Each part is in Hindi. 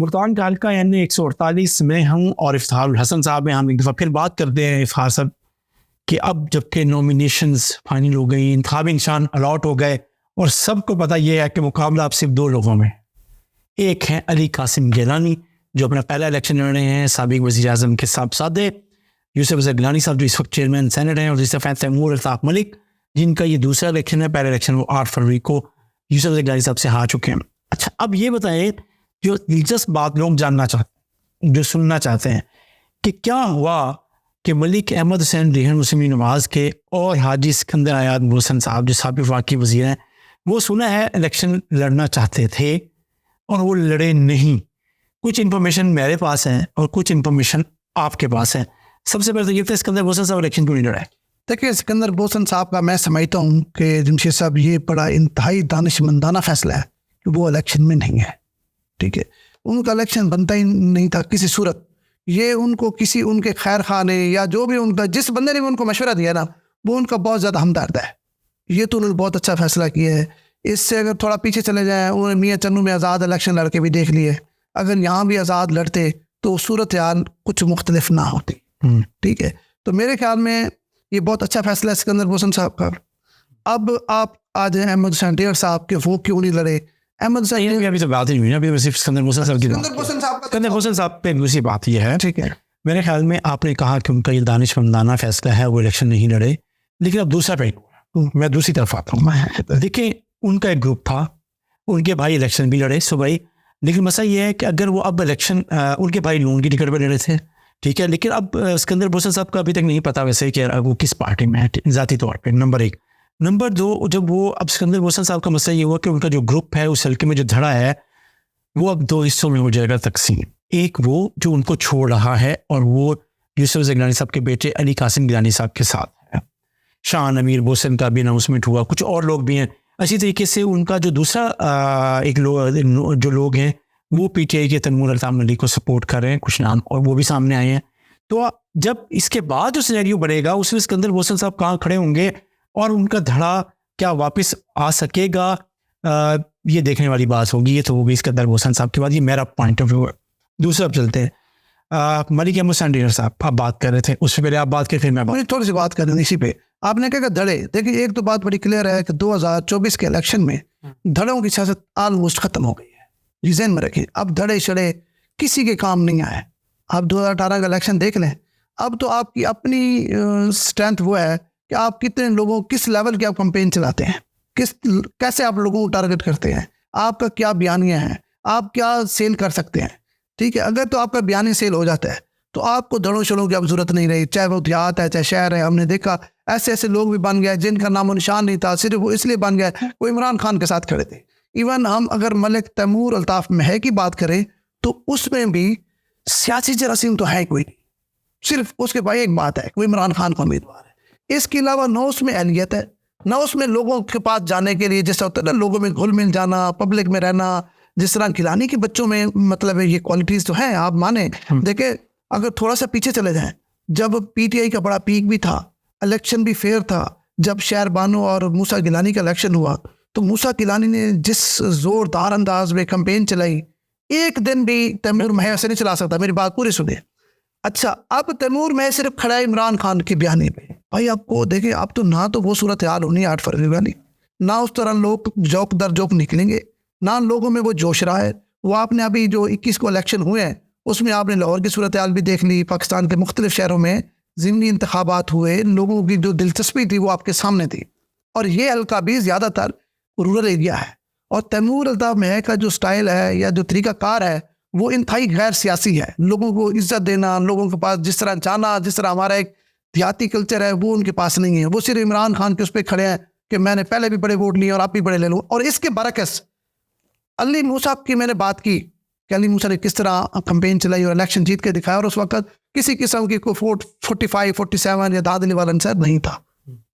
मुल्तान का हल्का यानी 148 में हम और इफ्तार हसन साहब में हम एक दफ़ा फिर बात करते हैं इफ्तार साहब कि अब जबकि नॉमिनेशंस फाइनल हो गई, इंतखाबी निशान अलॉट हो गए और सबको पता ये है कि मुकाबला अब सिर्फ दो लोगों में, एक है अली कासिम गिलानी जो अपना पहला इलेक्शन लड़ रहे हैं साबिक वज़ीर आज़म के साहबजादे यूसुफ गिलानी साहब जो इस वक्त चेयरमैन सेनेट हैं, और दूसरा तैमूर अल्ताफ़ मलिक जिनका ये दूसरा इलेक्शन है। पहला इलेक्शन वो 8 फरवरी को यूसुफ गिलानी साहब से हार चुके हैं। अच्छा, अब ये बताएं जो दिलचस्प बात लोग जानना चाहते, जो सुनना चाहते हैं कि क्या हुआ कि मलिक अहमद हुसैन रिहन मुस्लिम नवाज़ के और हाजी सिकंदर आयात मोहसन साहब जो साबिक वफाकी वज़ीर हैं, वो सुना है इलेक्शन लड़ना चाहते थे और वो लड़े नहीं। कुछ इन्फॉर्मेशन मेरे पास है और कुछ इन्फॉर्मेशन आपके पास है। सबसे पहले तो ये सिकंदर मोहसन साहब इलेक्शन क्यों नहीं लड़ा है? देखिए, सिकंदर मोहसन साहब का मैं समझता हूँ कि जमशेद साहब ये बड़ा इंतहाई दानिशमंदाना फैसला है कि वो इलेक्शन में नहीं है। ठीक है, उनका इलेक्शन बनता ही नहीं था किसी सूरत। ये उनको किसी उनके खैर खाने या जो भी उनका जिस बंदे ने भी उनको मशवरा दिया ना, वो उनका बहुत ज़्यादा हमदर्द है। ये तो उन्होंने बहुत अच्छा फैसला किया है। इससे अगर थोड़ा पीछे चले जाएँ, उन्होंने मियाँ चन्नू में आज़ाद इलेक्शन लड़के भी देख लिए। अगर यहाँ भी आज़ाद लड़ते तो सूरत हाल कुछ मुख्तलिफ ना होती। ठीक है, तो मेरे ख्याल में ये बहुत अच्छा फैसला है सिकंदर मोहसन साहब का। अब आप आ जाए अहमद हुसैन डेर साहब के, वो क्यों नहीं लड़े? अहमद हुसैन अभी तो बात ही नहीं हुई ना, अभी सिर्फ सिकंदर मोहसन साहब की सिकंदर मोहसन साहब पे दूसरी बात ये है। ठीक है, मेरे ख्याल में आपने कहा कि उनका ये दानिशमंदाना फैसला है, वो इलेक्शन नहीं लड़े। लेकिन अब दूसरा पहलू, मैं दूसरी तरफ आता हूँ। देखिए, उनका एक ग्रुप था, उनके भाई इलेक्शन भी लड़े सुबह, लेकिन मसला ये है कि अगर वो अब इलेक्शन उनके भाई नून की टिकट पर लड़े थे, ठीक है, लेकिन अब सिकंदर मोहसन साहब का अभी तक नहीं पता वैसे कि वो किस पार्टी में है ज़ाती तौर पे, नंबर 1। नंबर 2, जब वो अब सिकंदर मोहसन साहब का मसला ये हुआ कि उनका जो ग्रुप है उस हल्के में जो धड़ा है वो अब 2 हिस्सों में हो जाएगा तकसीम। एक वो जो उनको छोड़ रहा है और वो यूसुफ गिलानी साहब के बेटे अली कासिम गिलानी साहब के साथ है। शान अमीर बोसन का भी अनाउंसमेंट हुआ, कुछ और लोग भी हैं। इसी तरीके से उनका जो दूसरा जो लोग हैं वो पीटीआई के तैमूर अल्ताफ़ मलिक को सपोर्ट कर रहे हैं, कुछ नाम और वो भी सामने आए हैं। तो जब इसके बाद जो सिनेरियो बनेगा उसमें सिकंदर मोहसन साहब कहाँ खड़े होंगे और उनका धड़ा क्या वापस आ सकेगा, ये देखने वाली बात होगी। ये तो होगी सिकंदर मोहसन साहब के बाद, ये मेरा पॉइंट ऑफ व्यू है। दूसरा अब चलते हैं, मलिक अहमद हुसैन डेर साहब आप बात कर रहे थे, उससे पहले आप बात करें फिर मैं थोड़ी सी बात कर रही हूँ इसी पे। आपने कहा धड़े, देखिए एक तो बात बड़ी क्लियर है कि 2024 के इलेक्शन में धड़ों की सियासत ऑलमोस्ट खत्म हो गई है। रिजन में रखिए, अब धड़े शड़े किसी के काम नहीं आए। आप 2018 का इलेक्शन देख लें, अब तो आपकी अपनी स्ट्रेंथ वो है कि आप कितने लोगों, किस लेवल की आप कैंपेन चलाते हैं, कैसे आप लोगों को टारगेट करते हैं, आपका क्या बयानिया है, आप क्या सेल कर सकते हैं। ठीक है, अगर तो आपका बयानी सेल हो जाता है तो आपको धड़ों शड़ों की अब जरूरत नहीं रही, चाहे वो देहात है चाहे शहर है। हमने देखा ऐसे ऐसे लोग भी बन गए जिनका नामो निशान नहीं था, सिर्फ वो इसलिए बन गए वो इमरान खान के साथ खड़े थे। इवन हम अगर मलिक तैमूर अल्ताफ़ महल की बात करें तो उसमें भी सियासी जरासीम तो है कोई नहीं, सिर्फ उसके भाई एक बात है, वो इमरान खान का उम्मीदवार है। इसके अलावा न उसमें अहलियत है, न उसमें लोगों के पास जाने के लिए, जैसा होता है ना लोगों में घुल मिल जाना, पब्लिक में रहना, जिस तरह गिलानी के बच्चों में मतलब ये क्वालिटीज़ तो हैं, आप माने। देखे, अगर थोड़ा सा पीछे चले जाएं, जब पीटीआई का बड़ा पीक भी था, इलेक्शन भी फेयर था, जब शहर बानो और मूसा गिलानी का इलेक्शन हुआ तो मूसा गिलानी ने जिस ज़ोरदार अंदाज में कैंपेन चलाई, एक दिन भी तैमूर महल से नहीं चला सकता। मेरी बात पूरी सुने। अच्छा, अब तैमूर महल सिर्फ खड़ा है इमरान खान के बयानी पे। भाई आपको देखें, अब तो ना तो वो सूरत हाल होनी 8 फरवरी वाली, ना उस तरह लोग जोक दर जोक निकलेंगे, ना लोगों में वो जोश रहा है। वो आपने अभी जो 21 को इलेक्शन हुए हैं उसमें आपने लाहौर की सूरत हाल भी देख ली, पाकिस्तान के मुख्तलिफ शहरों में ज़िमनी इंतखाबात हुए, लोगों की जो दिलचस्पी थी वो आपके सामने थी। और ये हल्का भी ज़्यादातर रूरल एरिया है, और तैमूर अल्ताफ़ महल का जो स्टाइल है या जो तरीक़ाकार है वो इंतहाई गैर सियासी है। लोगों को इज्जत देना, लोगों के पास जिस तरह जाना, जिस तरह हमारा एक देहाती कल्चर है वो उनके पास नहीं है। वो सिर्फ इमरान खान के उस पर खड़े हैं कि मैंने पहले भी बड़े वोट लिए और आप भी बड़े ले लूँ। और इसके बरकस अली मूसा की मैंने बात की कि अली मूसा ने किस तरह कैंपेन चलाई और इलेक्शन जीत के दिखाया, और उस वक्त किसी किस्म की कोई 45, 47 या दादली वाला आंसर नहीं था।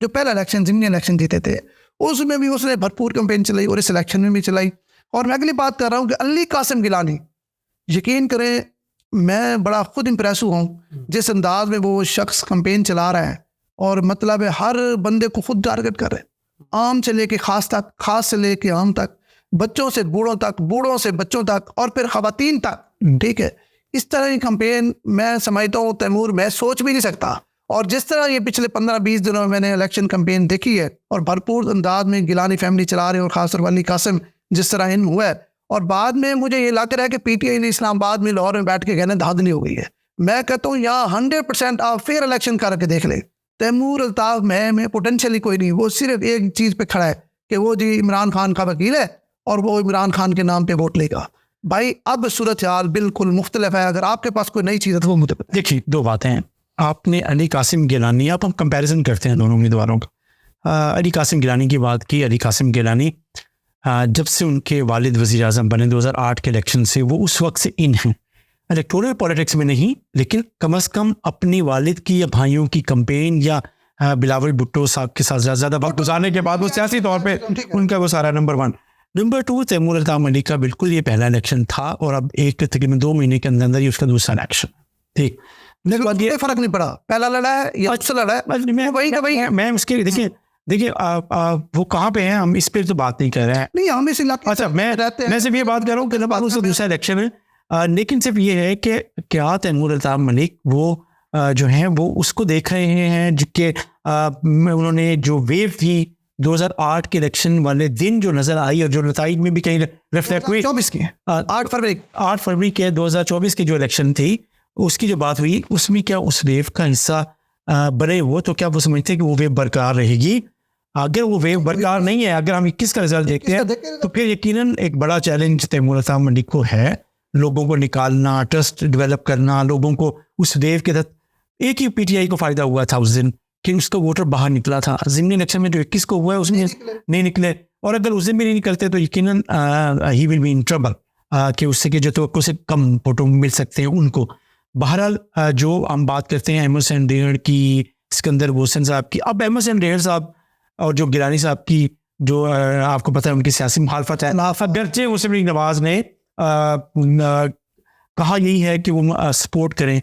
जो पहला इलेक्शन जिमनी इलेक्शन जीते थे उसमें भी उसने भरपूर कैंपेन चलाई और इस इलेक्शन में भी चलाई। और मैं अगली बात कर रहा हूँ कि अली कासिम गिलानी, यकीन करें मैं बड़ा खुद इम्प्रेस हुआ हूँ जिस अंदाज में वो शख्स कैंपेन चला रहा है, और मतलब है हर बंदे को खुद टारगेट कर रहे हैं, आम से लेके खास तक, खास से लेके आम तक। बच्चों से बूढ़ों तक, बूढ़ों से बच्चों तक, और फिर खवातीन तक। ठीक है, इस तरह की कैंपेन मैं समझता हूँ तैमूर, मैं सोच भी नहीं सकता। और जिस तरह ये पिछले 15-20 दिनों में मैंने इलेक्शन कैंपेन देखी है और भरपूर अंदाज में गिलानी फैमिली चला रहे हैं, और खासतौर वली कासिम जिस तरह इन हुआ है, और बाद में मुझे ये लग रहा है कि पीटीआई ने इस्लामाबाद में, लाहौर में बैठ के कहने धांधली हो गई है। मैं कहता हूँ यहाँ 100% आप फेयर इलेक्शन करके देख ले। तैमूर अल्ताफ में पोटेंशियली कोई नहीं, वो सिर्फ एक चीज़ पे खड़ा है कि वो जी इमरान खान का वकील है और वो इमरान खान के नाम पे वोट लेगा। भाई अब सूरत हाल बिल्कुल मुख्तलिफ है। अगर आपके पास कोई नई चीज़ है तो वो मुझे बताइए। देखिए, दो बातें हैं। आपने अली कासिम गिलानी, आप हम कंपैरिजन करते हैं दोनों उम्मीदवारों का। अली कासिम गिलानी की बात की। अली कासिम गिलानी जब से उनके वालिद वज़ीर आज़म बने 2008 के इलेक्शन से, वो उस वक्त से इन हैं। इलेक्टोरल पॉलिटिक्स में नहीं, लेकिन कम अज़ कम अपनी वालिद की या भाइयों की कंपेन या बिलावल भुट्टो साहब के साथ ज़्यादा वक्त गुजारने के बाद वो सियासी तौर पे उनका वो सारा नंबर 1। नंबर 2, तैमूर अल्ताफ़ मलिक का बिल्कुल ये पहला इलेक्शन था, और अब एक तकरीबन 2 महीने के अंदर ही उसका दूसरा इलेक्शन। ठीक, ये फर्क नहीं पड़ा, पहला लड़ा है या दूसरा लड़ा है, मैं वही मैं उसके देखिए वो कहाँ पे हैं, हम इस पर तो बात नहीं कर रहे हैं। नहीं, हम इस इलाके, अच्छा, मैं सिर्फ ये बात कर रहा हूँ कि उसका दूसरा इलेक्शन है। लेकिन सिर्फ ये है कि क्या तैमूर अल्ताफ़ मलिक वो जो हैं वो उसको देख रहे हैं जिसके उन्होंने जो वेव थी 2008 के इलेक्शन वाले दिन जो नजर आई, और जो नताइज में भी कहीं रिफ्लेक्ट हुई 24 की 8 फरवरी के 2024 की जो इलेक्शन थी, उसकी जो बात हुई, उसमें क्या उस वेव का हिस्सा बने वो, तो क्या वो समझते हैं कि वो वेव बरकरार रहेगी? अगर वो वेव बरकरार नहीं है, अगर हम 21 का रिजल्ट देखते हैं, तो फिर यकीनन एक बड़ा चैलेंज तैमूर अल्ताफ़ मलिक को है, लोगों को निकालना, ट्रस्ट डेवलप करना, लोगों को उस वेव के तहत। एक ही पीटीआई को फ़ायदा हुआ था उस दिन कि उसका वोटर बाहर निकला था। ज़िमनी इलेक्शन में जो 21 को हुआ है उसमें नहीं निकले, और अगर उस दिन भी नहीं निकलते तो यकीनन he will be in trouble, कि उससे कि जो तो से कम वोटों मिल सकते हैं उनको। बहरहाल जो हम बात करते हैं अहमद हुसैन डेहड़ की, सिकंदर बोसन साहब की, अब अहमद हुसैन डेहड़ साहब और जो गिलानी साहब की जो आपको पता है उनकी सियासी मुखालफत है, अगरचे मुस्लिम लीग नवाज ने कहा यही है कि वो सपोर्ट करें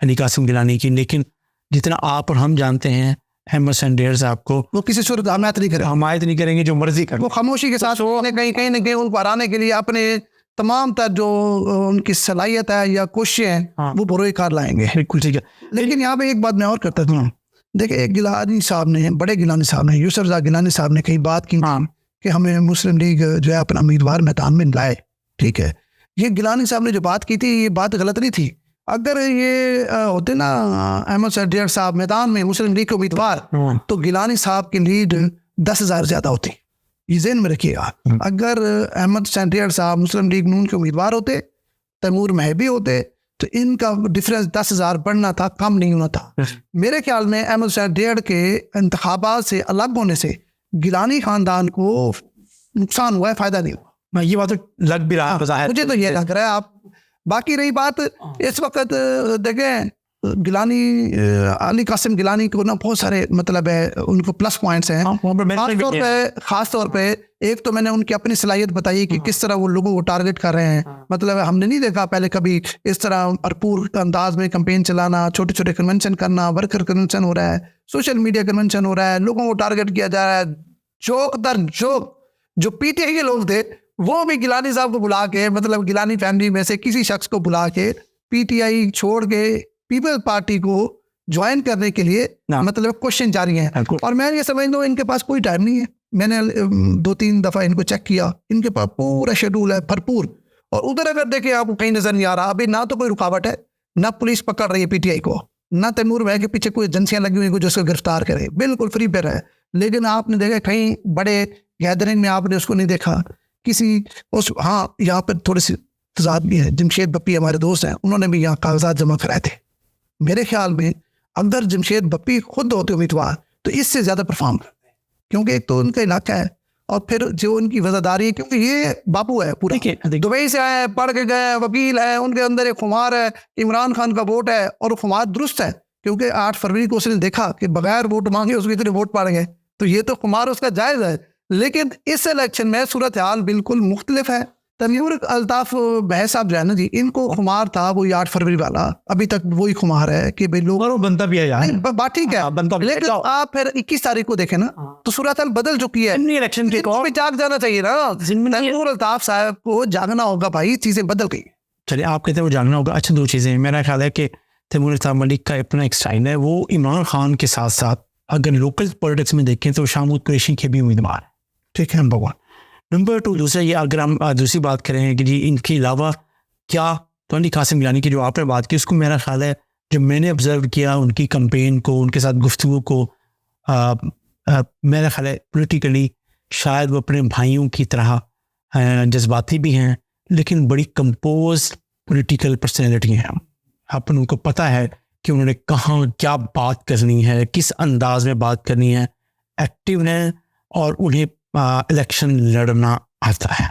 अली कासिम गिलानी की, लेकिन जितना आप और हम जानते हैं अहमद हुसैन डेहड़ साहब को वो किसी सूरत हमायत नहीं करेंगे, जो मर्जी करें। वो खामोशी के साथ कहीं न कहीं उनको हराने के लिए अपने तमाम तर जो उनकी सलाहियत है या कोशिशें हैं वो बुरे कार लाएंगे। बिल्कुल ठीक है। लेकिन यहाँ पे एक बात मैं और करता हूँ। देखिए, एक गिलानी साहब ने, बड़े गिलानी साहब ने, यूसुफ रज़ा गिलानी साहब ने कई बात की कि हमें मुस्लिम लीग जो है अपना उम्मीदवार मैदान में लाए। ठीक है, ये गिलानी साहब ने जो बात की थी, ये बात गलत नहीं थी। अगर ये होते ना अहमद हुसैन डेहड़ साहब मैदान में मुस्लिम लीग के उम्मीदवार, तो गिलानी साहब की लीड 10,000 ज़्यादा होती। ये ज़हन में रखिएगा। अगर अहमद हुसैन डेहड़ साहब मुस्लिम लीग नून के उम्मीदवार होते, तैमूर महबी होते, तो इनका डिफरेंस 10,000 बढ़ना था, कम नहीं होना था। मेरे ख्याल में अहमद हुसैन डेहड़ के इंतखाबात से अलग होने से गिलानी खानदान को नुकसान हुआ है, फ़ायदा नहीं हुआ। मैं ये बात तो लग भी रहा है, मुझे तो ये लग रहा है। आप बाकी रही बात इस वक्त देखें, गिलानी अली कासिम गिलानी को ना बहुत सारे मतलब है, उनको प्लस पॉइंट्स हैं। खास तौर पे एक तो मैंने उनकी अपनी सलाहियत बताई कि किस तरह वो लोगों को टारगेट कर रहे हैं। मतलब हमने नहीं देखा पहले कभी इस तरह भरपूर अंदाज में कैंपेन चलाना, छोटे छोटे कन्वेंशन करना, वर्कर कन्वेंशन हो रहा है, सोशल मीडिया कन्वेंशन हो रहा है, लोगों को टारगेट किया जा रहा है। जोक दर जोक जो पीटीआई के लोग थे वो भी गिलानी साहब को बुला के, मतलब गिलानी फैमिली में से किसी शख्स को बुला के पीटीआई छोड़ के पीपल पार्टी को ज्वाइन करने के लिए मतलब क्वेश्चन जारी हैं। और मैं ये समझता हूँ इनके पास कोई टाइम नहीं है। मैंने 2-3 दफ़ा इनको चेक किया, इनके पास पूरा शेड्यूल है भरपूर। और उधर अगर देखें आपको कहीं नज़र नहीं आ रहा, अभी ना तो कोई रुकावट है, ना पुलिस पकड़ रही है पीटीआई को, ना तैमूर भाई के पीछे कोई एजेंसियाँ लगी हुई जो उसको गिरफ्तार करे, बिल्कुल फ्री पर है। लेकिन आपने देखा कहीं बड़े गैदरिंग में आपने उसको नहीं देखा किसी उस। हाँ, यहाँ पर थोड़ी सी तजाद भी है। जमशेद बप्पी हमारे दोस्त हैं, उन्होंने भी यहाँ कागजात जमा कराए थे। मेरे ख्याल में अगर जमशेद बप्पी खुद होते उम्मीदवार तो इससे ज़्यादा परफॉर्म करते, क्योंकि एक तो उनका इलाका है और फिर जो उनकी वज़ादारी है, क्योंकि ये बापू है पूरा, दुबई से आए, पढ़ के गए, वकील है, उनके अंदर एक खुमार है, इमरान खान का वोट है और वो खुमार दुरुस्त है, क्योंकि 8 फरवरी को उसने देखा कि बगैर वोट मांगे उसके इतने वोट पड़ गए, तो ये तो खुमार उसका जायज़ है। लेकिन इस इलेक्शन में सूरत हाल बिल्कुल मुख्तलिफ है। तमीर अल्ताफ बहस साहब जो है ना जी, इनको खुमार था वो 8 फरवरी वाला, अभी तक वही खुमार है कि भाई लोग और वो बनता भी है यार, बात ठीक है, बनता भी है। लेकिन आप फिर 21 तारीख को देखें ना तो सूरत हाल बदल चुकी है। इलेक्शन के इनको भी जाग जाना चाहिए ना, तमीर अल्ताफ साहब को जागना होगा भाई, चीजें बदल गई। चलिए आप कहते हैं वो जानना होगा। अच्छा, 2 चीज़ें, मेरा ख्याल है कि तैमूर अल्ताफ़ मलिक का अपना एक स्टाइल है, वो इमरान खान के साथ साथ अगर लोकल पॉलिटिक्स में देखें तो शाहमूद कुरैशी के भी उम्मीदवार है, ठीक है, नंबर 1। नंबर 2, दूसरा ये, अगर हम दूसरी बात करें कि जी इनके अलावा क्या तो अली कासिम गिलानी की जो आपने बात की, उसको मेरा ख्याल है जब मैंने ऑब्जर्व किया उनकी कंपेन को, उनके साथ गुफ्तगू को, मेरा ख्याल है पोलिटिकली शायद वो अपने भाइयों की तरह जज्बाती भी हैं, लेकिन बड़ी कंपोज पॉलिटिकल पर्सनैलिटी हैं। अपन उनको पता है कि उन्होंने कहाँ क्या बात करनी है, किस अंदाज में बात करनी है, एक्टिव हैं और उन्हें इलेक्शन लड़ना आता है।